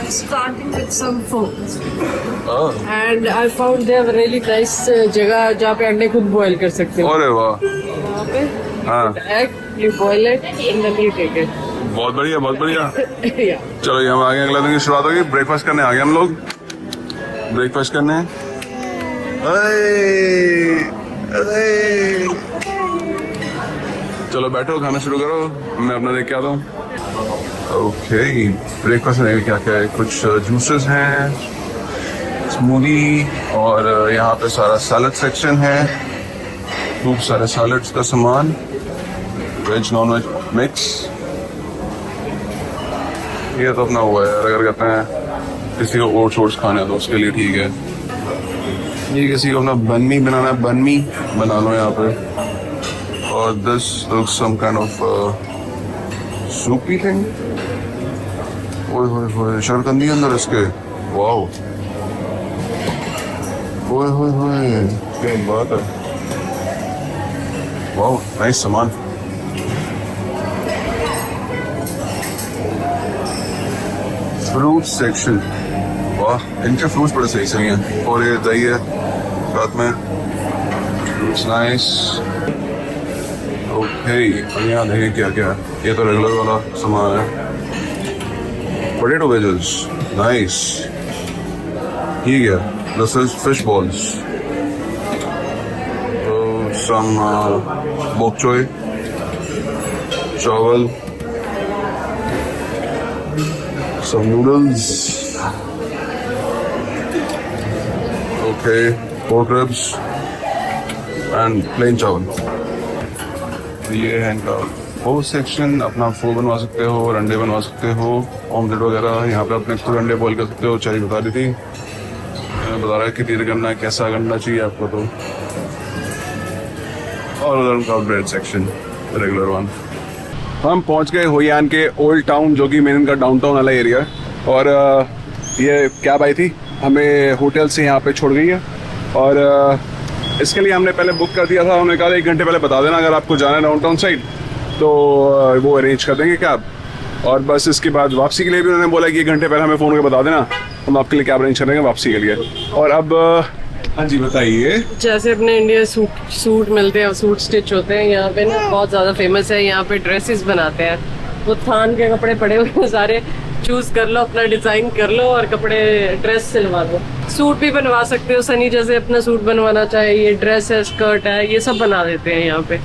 starting with some fruits. Oh. And I found they have really nice जगह जहाँ पे अंडे खुद बॉईल कर सकते हो। अरे वाह, वहाँ पे हाँ, egg, you boil it and then you take it. बहुत बढ़िया, बहुत बढ़िया। Yeah. चलो ये हम आगे अगला दिन की शुरुआत होगी। ब्रेकफास्ट करने आ गए हम लोग, ब्रेकफास्ट करने। अरे अरे, चलो बैठो, खाना शुरू करो, मैं अपना देख के आता हूँ। ओके, ब्रेकफास्ट में क्या क्या है, कुछ जूसेस हैं, स्मूदी, और यहाँ पे सारा सैलड सेक्शन है, खूब सारे सैलड्स का सामान, वेज नॉन वेज मिक्स। ये तो अपना हुआ है, अगर कहते हैं किसी को ओट्स खाना है तो उसके लिए ठीक है। ये किसी को अपना बनमी बनाना है, बनमी बना लो यहाँ पे। और this looks some kind of soupy thing. ओए होए होए, शरकंदी अंदर इसके, वाओ, ओए होए होए, क्या बात है, वाओ, नाइस सामान। फ्रूट सेक्शन, वाह, इनके फ्रूट्स बड़े सही सही हैं। और ये दही है साथ में, फ्रूट्स नाइस। ओके, यहाँ देखें क्या क्या है, ये तो रेगुलर वाला सामान है। पोटैटो वेजेस, नाइस, ठीक है। This is fish balls, some bok choy, चावल, some noodles, okay, pork ribs and plain चावल। ये है इनका वो सेक्शन, अपना फो बनवा सकते हो और अंडे बनवा सकते हो, ऑमलेट वगैरह। यहाँ पे अपने खुद अंडे बॉईल कर सकते हो, चाय बता दी थी, बता रहा है कितनी करना है, कैसा करना चाहिए आपको। तो और उधर उनका ब्रेड सेक्शन, रेगुलर वन। हम पहुंच गए होयान के ओल्ड टाउन, जो कि मेन इनका डाउनटाउन वाला एरिया है। और ये कैब आई थी, हमें होटल से यहाँ पे छोड़ गई है। और इसके लिए हमने पहले बुक कर दिया था, उन्होंने कहा 1 घंटे पहले बता देना अगर आपको जाना है डाउनटाउन साइड, तो वो अरेंज कर देंगे कैब। और बस इसके बाद वापसी के लिए भी उन्होंने बोला कि 1 घंटे पहले हमें फ़ोन करके बता देना, हम आपके लिए कैब अरेंज करेंगे वापसी के लिए। और अब हाँ जी बताइए। जैसे अपने इंडिया सूट मिलते हैं, सूट स्टिच होते हैं, यहाँ पे ना बहुत ज़्यादा फेमस है। यहाँ पे ड्रेसेस बनाते हैं, वो थान के कपड़े पड़े हुए हैं सारे, चूज कर लो, अपना डिजाइन कर लो और कपड़े ड्रेस सिलवा लो। सूट भी बनवा सकते हो, सनी जैसे अपना सूट बनवाना चाहे, ये ड्रेस है, स्कर्ट है, ये सब बना देते हैं यहाँ पे।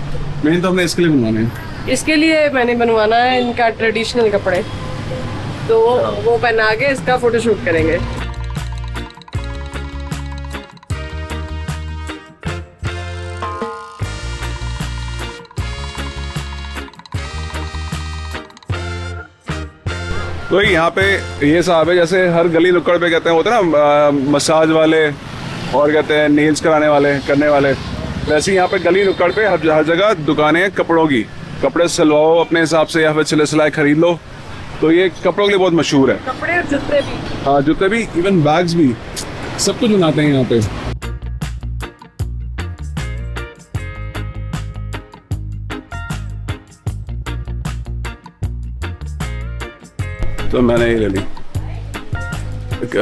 मैंने तो अपने इसके लिए बनवाने हैं, इसके लिए मैंने बनवाना है इनका ट्रेडिशनल कपड़े, तो वो पहना के इसका फोटोशूट करेंगे। तो यहाँ पे ये साहब है, जैसे हर गली नुक्कड़ पे कहते हैं होते हैं ना मसाज वाले, और कहते हैं नेल्स कराने वाले, करने वाले, वैसे यहाँ पे गली नुक्कड़ पे हर जगह दुकानें हैं कपड़ों की। कपड़े सिलवाओ अपने हिसाब से या फिर सिले सिलाई खरीद लो। तो ये कपड़ों के लिए बहुत मशहूर है। कपड़े और जूते भी, हाँ जूते भी, इवन बैग्स भी, सब कुछ बनाते हैं यहाँ पे। तो मैंने ये ले ली,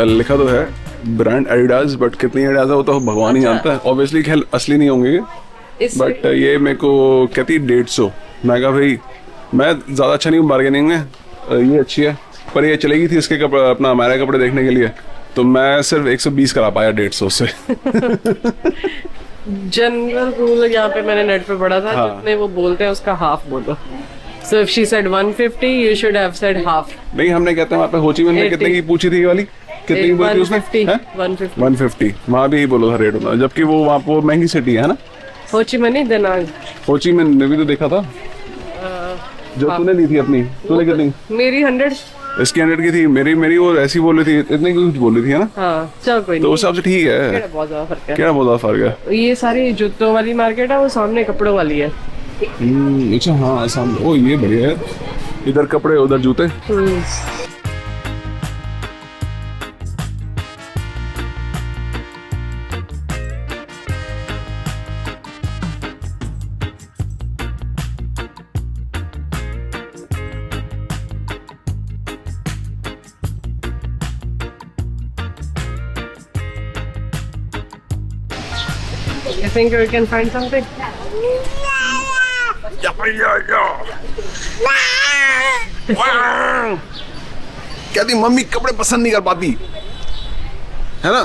लिखा तो है ब्रांड एडिडास, बट कितनी एडिडास है वो तो भगवान ही जानता है। ऑब्वियसली खेल असली नहीं होंगे, बट ये मेरे को कहती 150। मैं कहा भाई मैं ज़्यादा अच्छा नहीं हूँ बार्गेनिंग में, ये अच्छी है, पर ये चलेगी थी इसके अपना हमारे कपड़े देखने के लिए, तो मैं सिर्फ 120 करा पाया 150 से। जनरल रूल यहाँ पे मैंने नेट पे पढ़ा था, हाँ। जितने वो बोलते हैं उसका हाफ बोलो। So if she said 150, you should have said half. नहीं, हमने कहते हैं वहाँ पे होची मिन में कितने की पूछी थी ये वाली, कितने की बोली थी उसने? 150. 150, वहाँ भी यही बोलो था रेट होता, जबकि वो वहाँ वो महंगी सिटी है ना। हो ची मिन नहीं, दनांग। होची मिन ने भी तो देखा था, जो तूने ली थी अपनी, तूने कितनी? मेरी 100। इसकी 100 की थी, मेरी वो ऐसी बोल रही थी, इतने की कुछ बोल रही थी है ना। हाँ चल कोई तो नहीं, उस हिसाब से ठीक है। क्या बहुत ज्यादा फर्क है। क्या बहुत ज्यादा फर्क है। ये सारी जूतों वाली मार्केट है, वो सामने कपड़ों वाली है। अच्छा हाँ सामने, ओ ये बढ़िया है, इधर कपड़े उधर जूते। You think we can find something? कहती मम्मी कपड़े पसंद नहीं कर पाती है ना।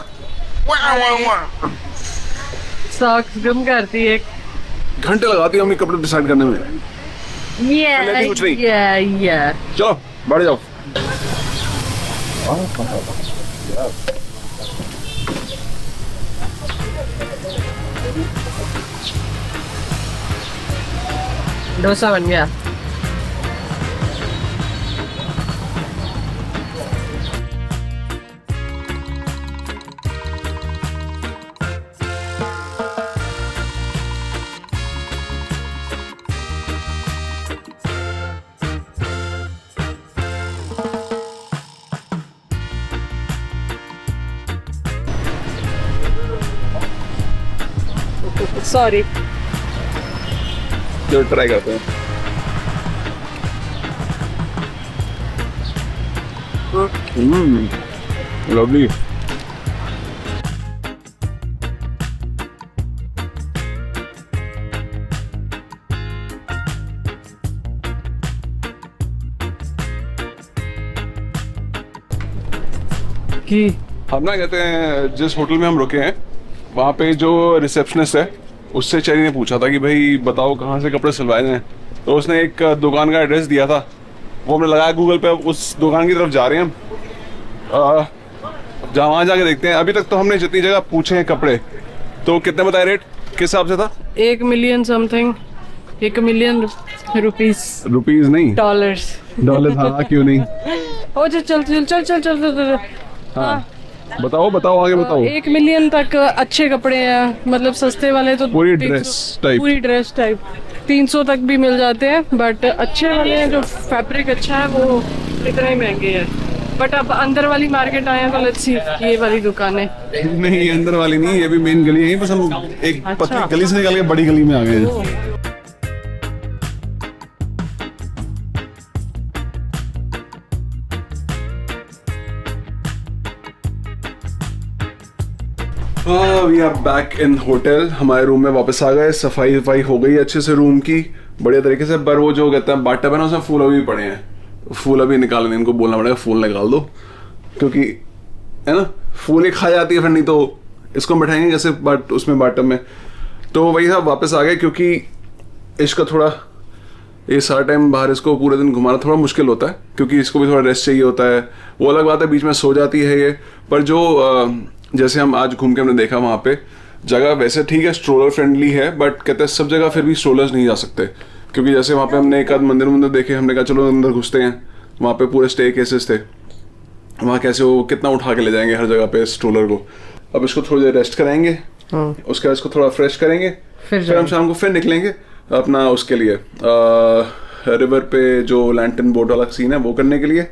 सॉक्स गुम करती है। घंटे लगाती है मम्मी कपड़े डिसाइड करने में। लेती कुछ नहीं। चलो बैठ जाओ। डोसा बन गया। सॉरी। जो ट्राई करते हैं। लवली। कि हम ना कहते हैं जिस होटल में हम रुके हैं वहाँ पे जो रिसेप्शनिस्ट है उससे चैरी ने पूछा था कि भाई बताओ कहाँ से कपड़े सिलवाए जाएं, तो उसने एक दुकान का एड्रेस दिया था, वो हमने लगाया गूगल पे। उस दुकान की तरफ जा रहे हैं हम, जहाँ वहाँ जाके देखते हैं। अभी तक तो हमने जितनी जगह पूछे हैं कपड़े, तो कितने बताए रेट, किस हिसाब से था? 1 मिलियन समथिंग, 1 मिलियन रुपीज नहीं, डॉलर्स। डॉलर। हाँ क्यों नहीं। ओ चल चल चल चल चल चल चल। हाँ बताओ बताओ आगे बताओ। 1 मिलियन तक अच्छे कपड़े हैं, मतलब सस्ते वाले तो पूरी ड्रेस टाइप, पूरी ड्रेस टाइप 300 तक भी मिल जाते हैं, बट अच्छे वाले हैं जो फैब्रिक अच्छा है वो इतने ही महंगे हैं। बट अब अंदर वाली मार्केट आए हैं तो लेट्स सी ये वाली दुकान है। नहीं ये अंदर वाली नहीं, ये भी मेन गली है, बस हम एक पतली गली से निकल के बड़ी गली में आ गए हैं। We are back in hotel. हमारे रूम में वापस आ गए, सफाई वफाई हो गई अच्छे से रूम की, बढ़िया तरीके से। पर वो जो कहते हैं बाटअप है ना, उसमें फूल अभी पड़े हैं, फूल अभी निकालने, इनको बोलना पड़ेगा फूल निकाल दो, क्योंकि है ना फूल ही खा जाती है फिर, नहीं तो इसको हम बैठाएंगे जैसे बाट उसमें बाटअप में। तो वही साहब वापस आ गए, क्योंकि इसका थोड़ा ये सारा टाइम बाहर इसको पूरे दिन घुमाना थोड़ा मुश्किल होता है, क्योंकि इसको भी थोड़ा रेस्ट चाहिए होता है। वो अलग बात है बीच में सो जाती है ये, पर जो जैसे हम आज घूम के हमने देखा वहाँ पे जगह वैसे ठीक है, स्ट्रोलर फ्रेंडली है, बट कहते हैं सब जगह फिर भी स्ट्रोलर्स नहीं जा सकते, क्योंकि जैसे वहाँ पे हमने एक आध मंदिर देखे, हमने कहा चलो अंदर घुसते हैं, वहाँ पे पूरे स्टे केसेस थे, वहाँ कैसे वो कितना उठा के ले जाएंगे हर जगह पे स्ट्रोलर को। अब इसको थोड़ी देर रेस्ट कराएंगे, उसके बाद इसको थोड़ा फ्रेश करेंगे, फिर हम शाम को फिर निकलेंगे अपना उसके लिए रिवर पे जो लैंटन बोट वाला सीन है वो करने के लिए।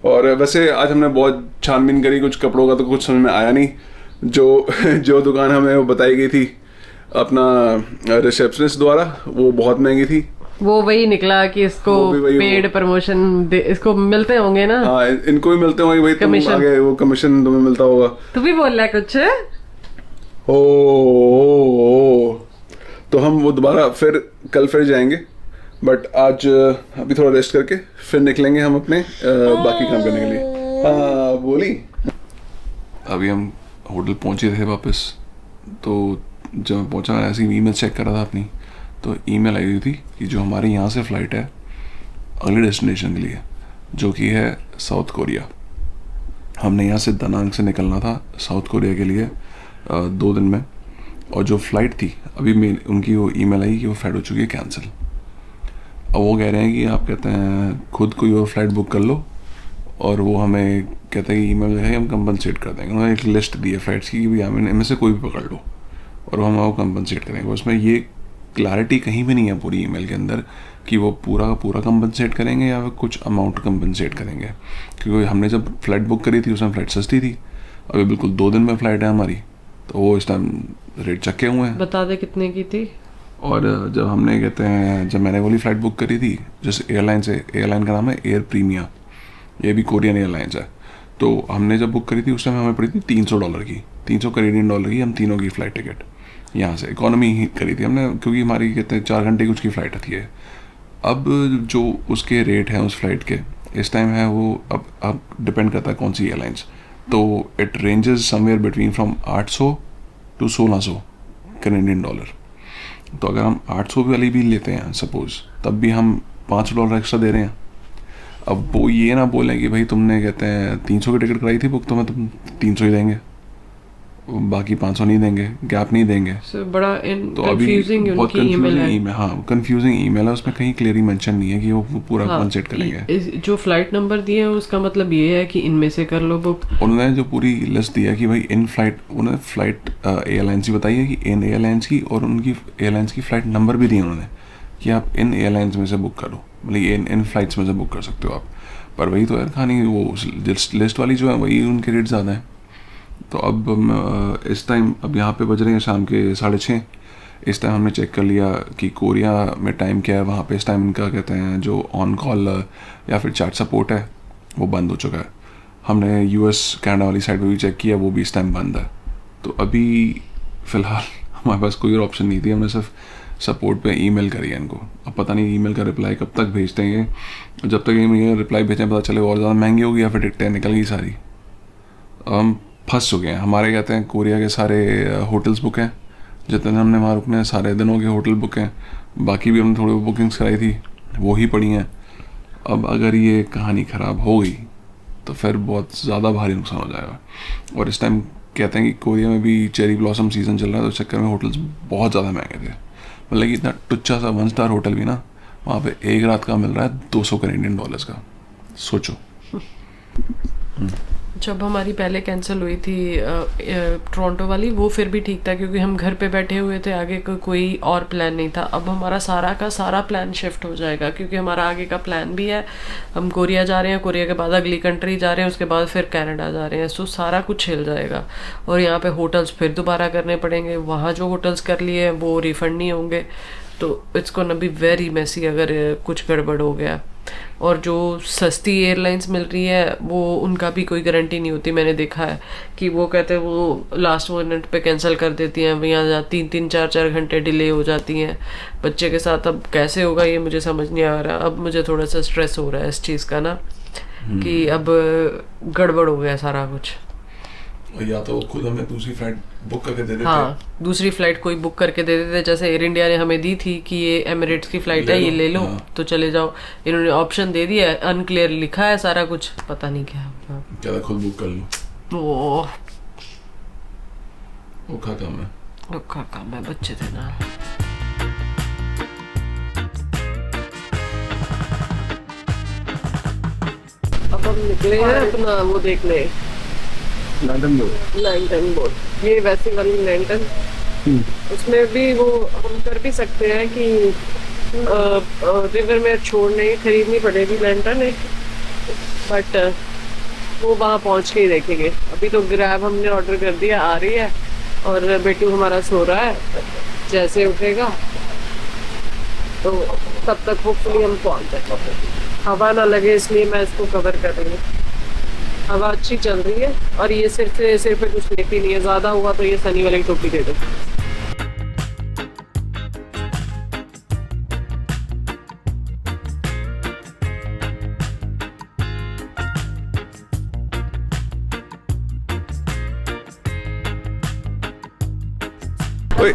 और वैसे आज हमने बहुत छानबीन करी, कुछ कपड़ों का तो कुछ समझ में आया नहीं। जो दुकान हमें वो बताई गई थी अपना रिसेप्शनिस्ट द्वारा, वो बहुत महंगी थी। वो वही निकला कि इसको पेड प्रमोशन इसको मिलते होंगे ना। हाँ इनको भी मिलते होंगे, वही तुम आगे वो कमीशन तुम्हें मिलता होगा। तू भी बोल रहा है कुछ? तो हम वो दोबारा फिर कल फिर जाएंगे, बट आज अभी थोड़ा रेस्ट करके फिर निकलेंगे हम अपने बाकी काम करने के लिए। हाँ बोली। अभी हम होटल पहुंचे थे वापस, तो जब मैं पहुंचा ऐसे ही ईमेल चेक कर रहा था अपनी, तो ईमेल आई हुई थी कि जो हमारी यहाँ से फ़्लाइट है अगले डेस्टिनेशन के लिए, जो कि है साउथ कोरिया। हमने यहाँ से दनांग से निकलना था साउथ कोरिया के लिए 2 दिन में, और जो फ़्लाइट थी अभी उनकी वो ईमेल आई कि वो फ्लाइट हो चुकी है कैंसिल। अब वो कह रहे हैं कि आप कहते हैं खुद कोई और फ्लाइट बुक कर लो, और वो हमें कहते हैं कि ईमेल है हम कंपनसेट कर देंगे। उन्होंने एक लिस्ट दी है फ्लाइट्स की कि भाई हमें इनमें से कोई भी पकड़ लो और हम वो कंपनसेट करेंगे। उसमें ये क्लैरिटी कहीं भी नहीं है पूरी ईमेल के अंदर कि वो पूरा का पूरा कंपनसेट करेंगे या फिर कुछ अमाउंट कंपनसेट करेंगे, क्योंकि हमने जब फ्लाइट बुक करी थी उसमें फ़्लाइट सस्ती थी, अभी बिल्कुल 2 दिन में फ़्लाइट है हमारी, तो वो इस टाइम रेट चक्के हुए हैं। बता दे कितने की थी। और जब हमने कहते हैं जब मैंने वाली फ़्लाइट बुक करी थी जिस एयरलाइन से, एयरलाइन का नाम है एयर प्रीमिया, ये भी कोरियन एयरलाइंस है, तो हमने जब बुक करी थी उस टाइम हमें पड़ी थी $300 की, $300 कैनेडियन की हम तीनों की फ़्लाइट टिकट। यहाँ से इकोनॉमी ही करी थी हमने, क्योंकि हमारी कहते हैं 4 घंटे कुछ की फ़्लाइट आती है। अब जो उसके रेट हैं उस फ्लाइट के इस टाइम है वो अब डिपेंड करता है कौन सी एयरलाइंस, तो it ranges somewhere between from 800 to 1600 Canadian dollar. तो अगर हम 800 वाली भी लेते हैं सपोज, तब भी हम $5 एक्स्ट्रा दे रहे हैं। अब वो ये ना बोलें कि भाई तुमने कहते हैं 300 की टिकट कराई थी बुक, तो मैं तुम 300 ही देंगे, बाकी 500 नहीं देंगे, गैप नहीं देंगे। बड़ा तो अभी बहुत कंफ्यूजिंग हाँ कंफ्यूजिंग ईमेल है, उसमें कहीं क्लियरली मेंशन नहीं है कि वो पूरा कौन सेट करेंगे। जो फ्लाइट नंबर दिए हैं उसका मतलब ये है कि इनमें से कर लो बुक। उन्होंने जो पूरी लिस्ट दिया कि भाई इन फ्लाइट, उन्होंने फ्लाइट एयरलाइंस भी बताई है कि इन एयरलाइंस की, और उनकी एयरलाइंस की फ़्लाइट नंबर भी दिए उन्होंने कि आप इन एयरलाइंस में से बुक करो, मतलब इन फ्लाइट्स में से बुक कर सकते हो आप। पर वही तो यार कहानी, वो लिस्ट वाली जो है वही उनके रेट ज़्यादा हैं। तो अब इस टाइम अब यहाँ पे बज रहे हैं शाम के 6:30। इस टाइम हमने चेक कर लिया कि कोरिया में टाइम क्या है, वहाँ पे इस टाइम इनका कहते हैं जो ऑन कॉल या फिर चैट सपोर्ट है वो बंद हो चुका है। हमने यूएस कनाडा वाली साइड पे भी चेक किया, वो भी इस टाइम बंद है। तो अभी फ़िलहाल हमारे पास कोई और ऑप्शन नहीं थी, हमने सिर्फ सपोर्ट पे ईमेल करी है इनको। अब पता नहीं ईमेल का रिप्लाई कब तक भेजते हैं ये, जब तक ये रिप्लाई भेजें पता चले और ज़्यादा महंगी होगी या फिर टिकटें निकल गई सारी। हम फंस चुके हैं। हमारे कहते हैं कोरिया के सारे होटल्स बुक हैं, जितने हमने वहाँ रुकने हैं सारे दिनों के होटल बुक हैं, बाकी भी हमने थोड़ी बुकिंग्स कराई थी वो ही पड़ी हैं। अब अगर ये कहानी ख़राब हो गई तो फिर बहुत ज़्यादा भारी नुकसान हो जाएगा। और इस टाइम कहते हैं कि कोरिया में भी चेरी ब्लॉसम सीज़न चल रहा है, तो उस चक्कर में होटल्स बहुत ज़्यादा महंगे थे। मतलब कि इतना टुच्चा सा 1 स्टार होटल भी ना वहाँ पे एक रात का मिल रहा है $200 कैनेडियन का, सोचो। जब हमारी पहले कैंसिल हुई थी टोरंटो वाली, वो फिर भी ठीक था क्योंकि हम घर पे बैठे हुए थे, आगे का कोई और प्लान नहीं था। अब हमारा सारा का सारा प्लान शिफ्ट हो जाएगा क्योंकि हमारा आगे का प्लान भी है, हम कोरिया जा रहे हैं, कोरिया के बाद अगली कंट्री जा रहे हैं, उसके बाद फिर कनाडा जा रहे हैं। सो सारा कुछ हिल जाएगा और यहाँ पे होटल्स फिर दोबारा करने पड़ेंगे, वहाँ जो होटल्स कर लिए हैं वो रिफंड नहीं होंगे। तो it's gonna be very messy अगर कुछ गड़बड़ हो गया। और जो सस्ती एयरलाइंस मिल रही है वो उनका भी कोई गारंटी नहीं होती। मैंने देखा है कि वो कहते हैं वो लास्ट मिनट पे कैंसिल कर देती हैं, यहाँ 3-3, 4-4 घंटे डिले हो जाती हैं। बच्चे के साथ अब कैसे होगा ये मुझे समझ नहीं आ रहा। अब मुझे थोड़ा सा स्ट्रेस हो रहा है इस चीज़ का ना कि अब गड़बड़ हो गया सारा कुछ। या तो खुद हमें दूसरी फ्लाइट बुक करके दे देते। हाँ, दूसरी फ्लाइट कोई बुक करके दे देते, जैसे एयर इंडिया ने हमें दी थी कि ये एमिरेट्स की फ्लाइट है, ये ले लो। हाँ। तो चले जाओ। इन्होंने ऑप्शन दे दिया है, अनक्लियर लिखा है सारा कुछ, पता नहीं क्या। हाँ। क्या खुद बुक कर लो। औखा काम है, बच्चे थे ना। अब हम निकले हैं अपना वो देखने, लैंटन बोट। ये वैसे वाली लैंटन, उसमें भी वो हम कर भी सकते हैं कि रिवर में छोड़ने खरीदनी पड़ेगी लैंटन एक, बट वो वहाँ पहुँच के ही देखेंगे। अभी तो ग्रैब हमने ऑर्डर कर दिया, आ रही है, और बेटू हमारा सो रहा है, जैसे उठेगा तो तब तक होपफुली हम पहुँच जाएंगे। हवा ना लगे इसलिए मैं इसको कवर कर रही हूँ। हवा अच्छी चल रही है और ये सिर पे कुछ लेती नहीं है, ज़्यादा हुआ तो ये सनी वाली टोपी दे दो।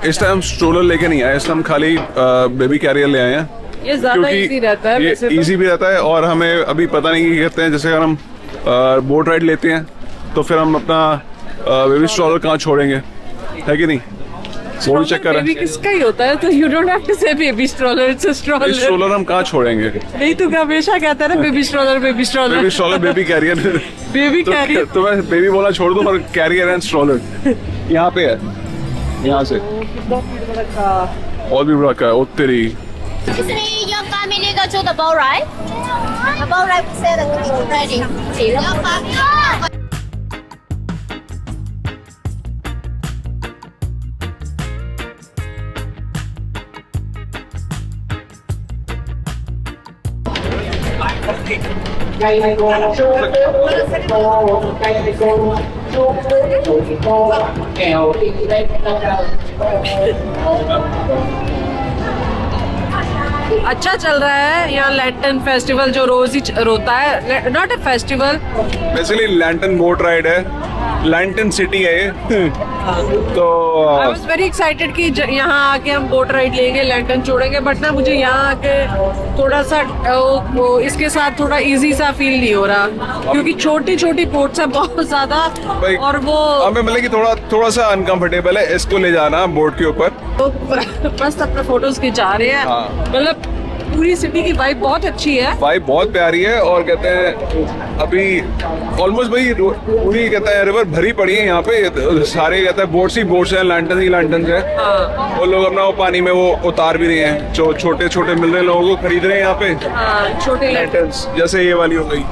इस टाइम स्ट्रोलर लेके नहीं आए, इस टाइम खाली बेबी कैरियर ले आए हैं। ये ज़्यादा इजी रहता है, ये इजी भी रहता है और हमें अभी पता नहीं क्या कहते हैं, जैसे अगर हम बोट राइड लेते हैं तो फिर हम अपना बेबी स्ट्रोलर कहाँ छोड़ेंगे, है कि नहीं? वो भी चेक कर रहे हैं। किसका ही होता है, तो you don't have to say baby stroller, it's a stroller. Stroller हम कहाँ छोड़ेंगे? नहीं तो हमेशा कहता है ना baby stroller, baby stroller, baby stroller, baby carrier, baby carrier. तो मैं बेबी बोला छोड़ दूं और कैरियर एंड स्ट्रोलर यहाँ पे है, यहाँ से और भी बड़ा का तेरी। Actually, your family go to the boat ride. The boat ride we say that it's ready. Your family. अच्छा चल रहा है यहाँ लैंटन फेस्टिवल जो रोज ही होता है, not a festival. Basically lentil boat ride है, लैंटन सिटी है ये। तो आई वाज वेरी एक्साइटेड कि यहाँ आके हम बोट राइड लेंगे, लैंटन छोड़ेंगे, बट ना मुझे यहाँ आके थोड़ा सा इसके साथ थोड़ा इजी सा फील नहीं हो रहा, क्योंकि छोटी छोटी बोट्स है बहुत ज्यादा, भाई, और वो हमें मतलब कि थोड़ा सा अनकंफर्टेबल है इसको ले जाना बोट के ऊपर। तो मस्त अपने फोटोज खिंचा रहे हैं। हाँ। मतलब पूरी सिटी की वाइब बहुत अच्छी है। वाइब बहुत प्यारी है, और कहते हैं अभी ऑलमोस्ट भाई पूरी कहते हैं रिवर भरी पड़ी है यहाँ पे, सारे कहते हैं बोट्स ही बोट्स हैं, लैंटन ही लैंटन है। हाँ। वो लोग अपना वो पानी में वो उतार भी रहे हैं, जो छोटे छोटे मिल रहे हैं लोगों को, खरीद रहे हैं यहाँ पे हाँ, छोटे लैंटन। लैंटन्स, जैसे ये वाली हो गई।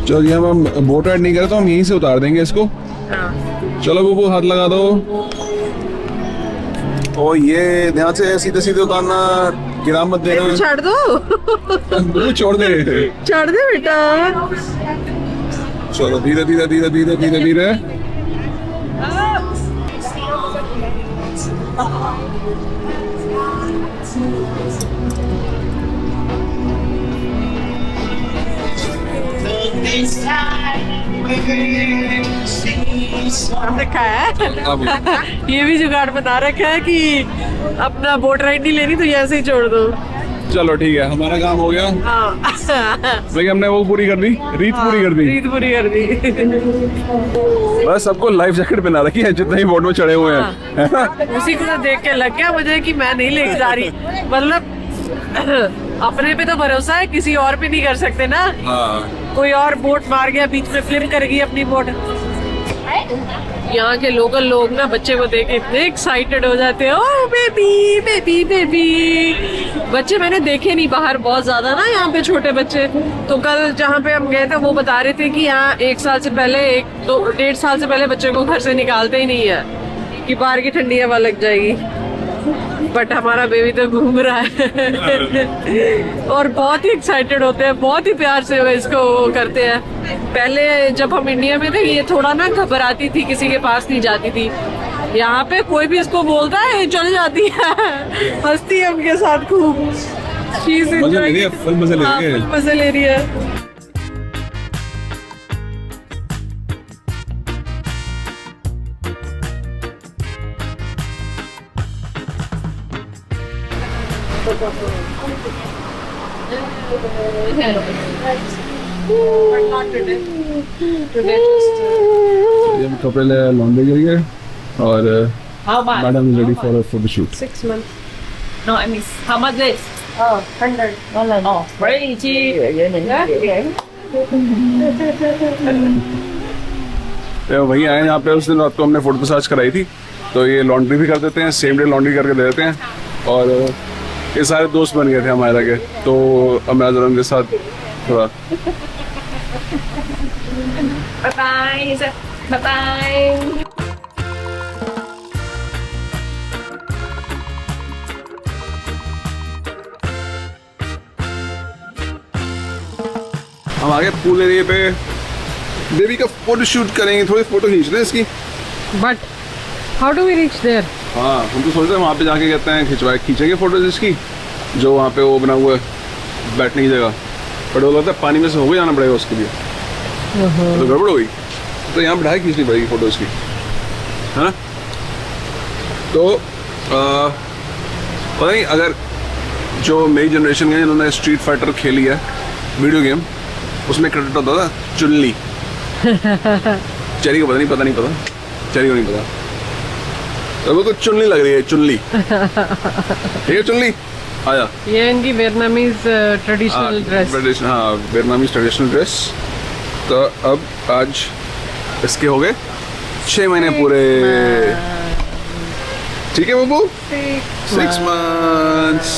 चलो जी, हम बोट राइड नहीं करें तो हम यहीं से उतार देंगे इसको। हाँ। चलो बुबू, हाथ लगा दो। ओ ये ध्यान से सीधे सीधे उतारना, गिरा मत देना। छोड़ दो बुबू छोड़ दे, छोड़ दे बेटा। चलो धीरे धीरे धीरे धीरे धीरे धीरे। रखा है ये भी जुगाड़ बना रखा है कि अपना बोट राइड नहीं लेनी तो ये ऐसे ही छोड़ दो। चलो ठीक है, हमारा काम हो गया। हाँ। भाई हमने वो पूरी कर दी, रीत पूरी कर दी। रीत पूरी कर दी। बस सबको लाइफ जैकेट पहना रखी है जितने ही बोट में चढ़े हुए हैं, है ना? उसी को तो देख के लग गया मुझे कि मैं नहीं लेके जा रही, मतलब अपने पे तो भरोसा है, किसी और पे नहीं कर सकते ना। हाँ। कोई और बोट मार गया, बीच में फ्लिप कर गई अपनी बोट। यहाँ के लोकल लोग ना बच्चे को देख के इतने एक्साइटेड हो जाते हैं, ओ बेबी बेबी बेबी। बच्चे मैंने देखे नहीं बाहर बहुत ज्यादा ना यहाँ पे, छोटे बच्चे। तो कल जहाँ पे हम गए थे वो बता रहे थे कि यहाँ 1 साल से पहले, 1-1.5 साल से पहले बच्चे को घर से निकालते ही नहीं है कि बाहर की ठंडी हवा लग जाएगी। बट हमारा बेबी तो घूम रहा है और बहुत ही एक्साइटेड होते हैं, बहुत ही प्यार से इसको करते हैं। पहले जब हम इंडिया में थे ये थोड़ा ना घबराती थी, किसी के पास नहीं जाती थी। यहाँ पे कोई भी इसको बोलता है चल जाती है, हंसती है उनके साथ खूब। मजे ले रही है, फुल मजे ले रही है। फुल मजे ले रही है। हम कपड़े लॉन्ड्री करिए और madam is ready for a photoshoot. 6 months. No, I mean, how much this? Oh, 100. Oh, very cheap. तो वही आए यहाँ पे, उस दिन रात को हमने फोटो मसाज कराई थी, तो ये लॉन्ड्री भी कर देते हैं, सेम डे लॉन्ड्री करके दे देते हैं। और ये सारे दोस्त बन गए थे हमारे के, तो अब मैं जरा उनके साथ थोड़ा Bye bye. Bye bye. हम आगे पूल एरिया पे बेबी का फोटो शूट करेंगे, थोड़ी फोटो खींच रहे हैं इसकी। But how do we reach there? हाँ, हम तो सोच रहे हैं वहाँ पे जाके कहते हैं खींचेंगे फोटोज इसकी, जो वहाँ पे वो बना हुआ है बैठने की जगह। बट वो लगता है पानी में से होके जाना पड़ेगा उसके लिए, तो गड़बड़ होगी, तो यहाँ बैठा खींचनी पड़ेगी फोटो इसकी, है ना? तो पता नहीं, अगर जो मेरी जनरेशन के जिन्होंने स्ट्रीट फाइटर खेली है वीडियो गेम, उसमें क्रेडिट होता था चुनली। चेरी को पता नहीं पता, चेरी को नहीं पता, तो वो तो चुनली लग रही है, चुनली। ठीक है चुनली, आजा। ये इनकी वियतनामीज ट्रेडिशनल ड्रेस। हाँ, वियतनामीज ट्रेडिशनल ड्रेस। तो अब आज इसके हो गए 6 महीने पूरे। ठीक है Babbu, 6 months।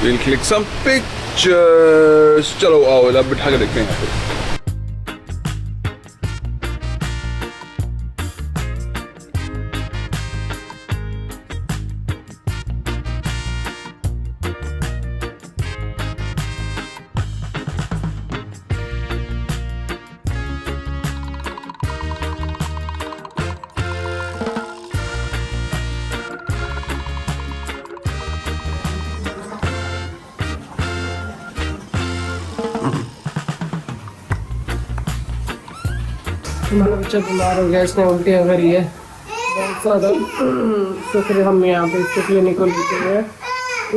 We'll click some pictures। चलो आओ, अब बिठा के देखते हैं यहाँ पे। हमारा बच्चा बीमार हो गया, इसने उल्टियाँ करी है बहुत ज़्यादा। तो फिर हम यहाँ पे इसके क्लिनिक को लेके गए।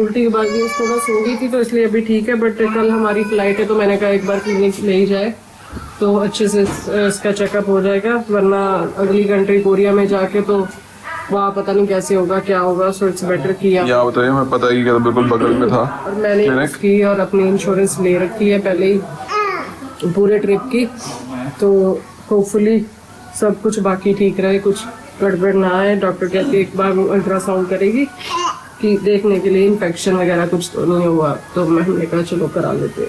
उल्टी के बाद भी उसको बस हो गई थी, तो इसलिए अभी ठीक है। बट कल हमारी फ्लाइट है, तो मैंने कहा एक बार क्लिनिक ले ही जाए तो अच्छे से इसका चेकअप हो जाएगा, वरना अगली कंट्री कोरिया में जाके तो वहाँ पता नहीं कैसे होगा क्या होगा। सो इट्स बेटर किया। क्या बताइए, मैं पता ही क्या, बिल्कुल बगल में था। और मैंने इसकी और अपनी इंश्योरेंस ले रखी है पहले ही पूरे ट्रिप की, तो होपफुली सब कुछ बाकी ठीक रहे, कुछ गड़बड़ ना आए। डॉक्टर कहती है एक बार अल्ट्रासाउंड करेगी कि देखने के लिए इन्फेक्शन वगैरह कुछ तो नहीं हुआ, तो हमने कहा चलो करा लेते।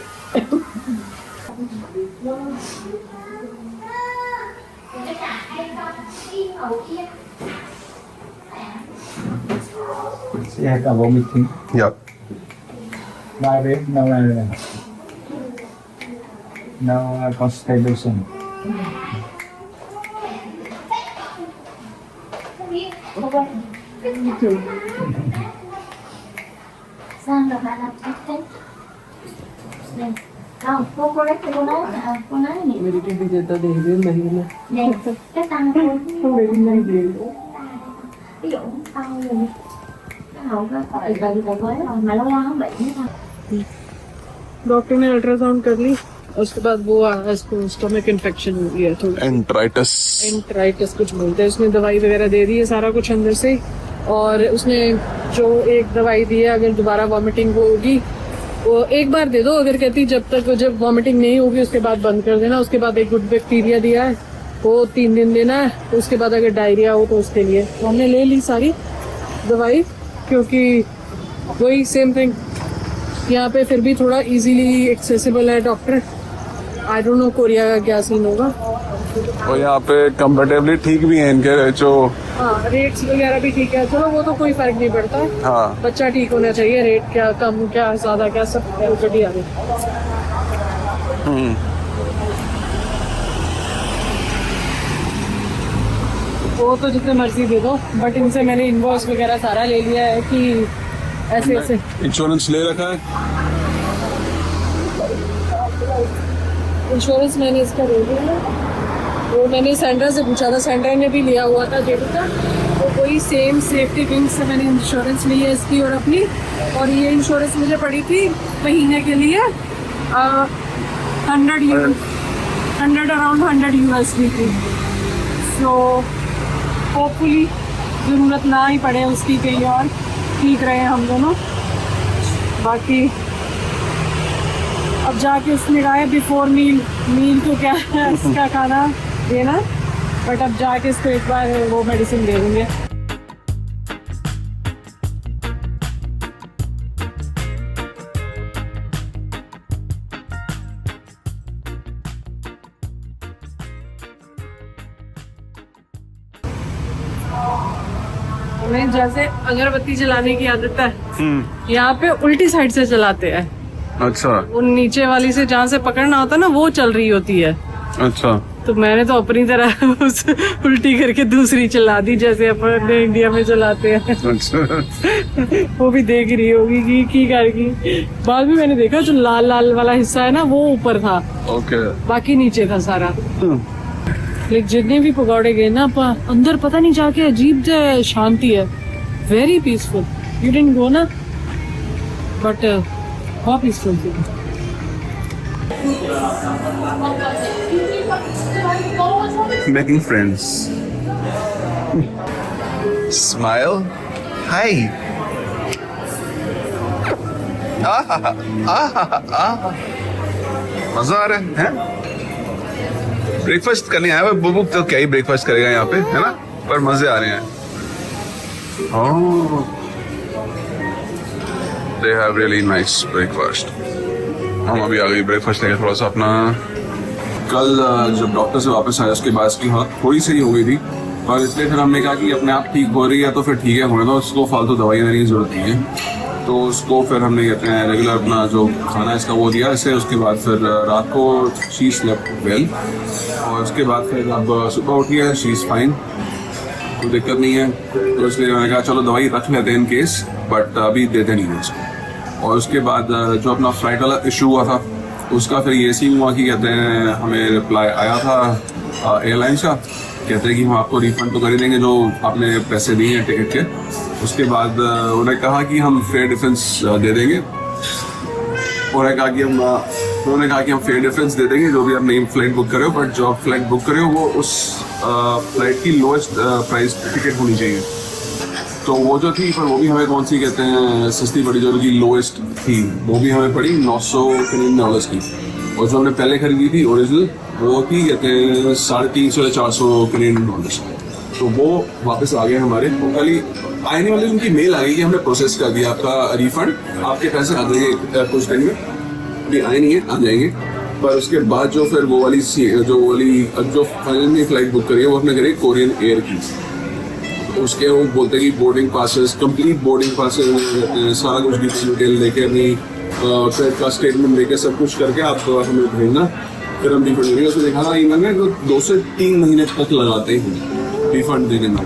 Yeah, cả vomiting. या Diarrhea, no diarrhea. No constipation. Sang được bạn làm cách thế. Đây. Không, cô lấy cô nói nè. मेरी टीवी देता देख दे नहीं ना, Đây, cái tăng cô. không để नहीं दे। Ví dụ tăng rồi. Cái hậu cái bệnh rồi mới rồi mà lâu lâu không bị nữa thôi. Doctor ने ultrasound कर ली, उसके बाद वो आया इसको स्टमक इन्फेक्शन हो गया थोड़ा, एंट्राइटिस। एंट्राइटिस कुछ बोलते हैं। उसने दवाई वगैरह दे दी है सारा कुछ अंदर से, और उसने जो एक दवाई दी है अगर दोबारा वॉमिटिंग होगी वो एक बार दे दो, अगर कहती जब वॉमिटिंग नहीं होगी उसके बाद बंद कर देना। उसके बाद एक गुड बैक्टीरिया दिया है, वो 3 दिन देना है। उसके बाद अगर डायरिया हो तो उसके लिए तो हमने ले ली सारी दवाई, क्योंकि वही सेम थिंग यहाँ पे फिर भी थोड़ा इजीली एक्सेसिबल है doctor. I don't know Korea का क्या सीन होगा। और यहाँ पे कंफर्टेबली ठीक भी है इनके जो, हाँ रेट्स वगैरह भी ठीक है, चलो वो तो कोई फर्क नहीं पड़ता। हाँ बच्चा ठीक होना चाहिए, रेट क्या कम क्या ज्यादा क्या सब बढ़िया है। वो तो जितने मर्जी दे दो, बट इनसे मैंने इनवॉइस वगैरह सारा ले लिया है कि ऐसे ऐसे। इंश्योरेंस ले रखा है। इंश्योरेंस मैंने इसका ले लिया है, वो मैंने सेंड्रा से पूछा था, सेंड्रा ने भी लिया हुआ था जेडू का, तो वही सेम सेफ्टी विंग से मैंने इंश्योरेंस ली है इसकी और अपनी। और ये इंश्योरेंस मुझे पड़ी थी महीने के लिए 100 अराउंड 100 USD की। सो होपफुली ज़रूरत ना ही पड़े उसकी, कहीं और ठीक रहे हम दोनों। बाकी अब जाके उसने कहा है बिफोर मील तो क्या है इसका खाना देना, बट अब जाके इसको एक बार वो मेडिसिन दे देंगे। हमें जैसे अगरबत्ती जलाने की आदत है, यहाँ पे उल्टी साइड से चलाते हैं। अच्छा वो नीचे वाली से जहाँ से पकड़ना होता है ना वो चल रही होती है। अच्छा, तो मैंने तो अपनी तरह उस उल्टी करके दूसरी चला दी जैसे अपन इंडिया में चलाते हैं। अच्छा। वो भी देख रही होगी कि की करेगी। बाद में मैंने देखा जो लाल लाल वाला हिस्सा है ना वो ऊपर था, ओके। बाकी नीचे था सारा। लेकिन जितने भी पकौड़े गए ना अंदर पता नहीं जाके अजीब शांति है, very peaceful. You didn't go ना, बट बहुत पीसफुल थी। Making friends. Smile. Hi. मजा आ रहा है? ब्रेकफास्ट करने आया है बुबुक, तो क्या ही ब्रेकफास्ट करेगा यहाँ पे, है ना? पर मजे आ रहे हैं। Oh, they have really nice breakfast. हम अभी आ गए ब्रेकफास्ट लेके, थोड़ा सा अपना। कल जब डॉक्टर से वापस आया उसके बाद इसकी हालत थोड़ी सही हो गई थी, और इसलिए फिर हमने कहा कि अपने आप ठीक हो रही है तो फिर ठीक है, होने दो, उसको फालतू दवाइयाँ देने की जरूरत नहीं है। तो उसको फिर हमने कहते हैं रेगुलर अपना जो खाना है इसका वो दिया इसे। उसके बाद फिर रात को शी स्लेप्ट वेल, और उसके बाद फिर अब सुबह उठी है, शी इज़ फाइन, कोई दिक्कत नहीं है। तो इसलिए मैंने कहा चलो दवाई रख लेते हैं इन केस, बट अभी देते नहीं है उसको। और उसके बाद जो अपना फ्लाइट वाला इशू हुआ था उसका फिर ये सीन हुआ कि कहते हैं हमें रिप्लाई आया था एयरलाइंस का, कहते हैं कि हम आपको रिफंड तो कर ही देंगे जो आपने पैसे दिए हैं टिकट के। उसके बाद उन्होंने कहा कि हम फेयर डिफरेंस दे देंगे। उन्होंने कहा कि हम फेयर डिफरेंस दे देंगे जो भी आप नई फ्लाइट बुक करे हो, बट जो आप फ्लाइट बुक करे हो वो उस फ्लाइट की लोएस्ट प्राइस टिकट होनी चाहिए। तो वो जो थी, पर वो भी हमें कौन सी कहते हैं सस्ती पड़ी, जो कि लोएस्ट थी, वो भी हमें पड़ी $900 की। और जो हमने पहले खरीदी थी ओरिजिनल, वो थी कहते हैं $350 या $400। तो वो वापस आ गए हमारे। वो खाली आए नहीं, मतलब उनकी मेल आ गई कि हमने प्रोसेस कर दिया आपका रिफंड, आपके पैसे आ जाएंगे कुछ टाइम में। अभी आए नहीं है, आ जाएंगे। पर उसके बाद जो फिर वो वाली जो फाइनल में फ्लाइट बुक करी है वो हमने करी कोरियन एयर की। उसके वो बोलते हैं कि boarding passes, complete boarding passes रहते हैं, सारा कुछ डिटेल लेके अपनी क्रेडिट कार्ड स्टेटमेंट लेके सब कुछ करके आप हमें भेजना, फिर हम रिफंड देंगे। उसने देखा ईमेल में तो 2 से 3 महीने तक लगाते हैं रिफंड देने में।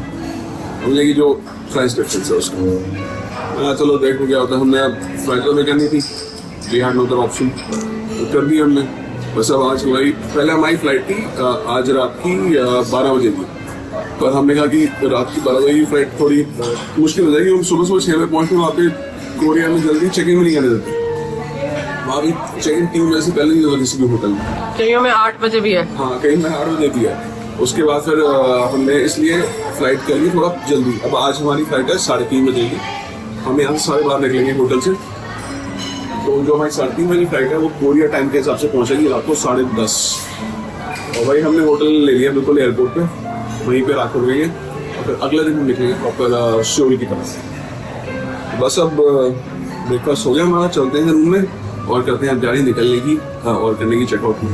हमने की जो प्राइस डिफरेंस है उसका चलो देखो क्या होता है। हमने अब फ्लाइट तो करनी थी, we had no other option, तो कर दी हमने। बस अब आज हमारी पहले हमारी फ्लाइट थी आज रात की 12 बजे की, पर हमने कहा कि रात की 12 बजे की फ्लाइट थोड़ी मुश्किल हो जाएगी। हम सुबह 6 बजे पहुँचते वहाँ पे कोरिया में जल्दी चेक इन भी नहीं करने देते। वहाँ भी चेक इन 3 बजे से पहले नहीं होता किसी भी होटल में। कहीं में 8 बजे भी है। हाँ, कहीं में 8 बजे भी है। उसके बाद फिर हमने इसलिए फ्लाइट कर ली थोड़ा जल्दी। अब आज हमारी फ्लाइट है 3:30 बजे की। हम यहाँ से 12:30 निकलेंगे होटल से। तो जो हमारी 3:30 बजे की फ्लाइट है वो कोरिया टाइम के हिसाब से पहुँचेगी रात को 10:30। और वही हमने होटल ले लिया बिल्कुल एयरपोर्ट पे, वहीं पे रात को रुकेंगे और फिर अगले दिन हम निकलेंगे प्रॉपर सियोल की तरफ। बस अब ब्रेकफास्ट हो गया हमारा, चलते हैं रूम में और करते हैं अब गाड़ी निकलने की और करने की चेकआउट की।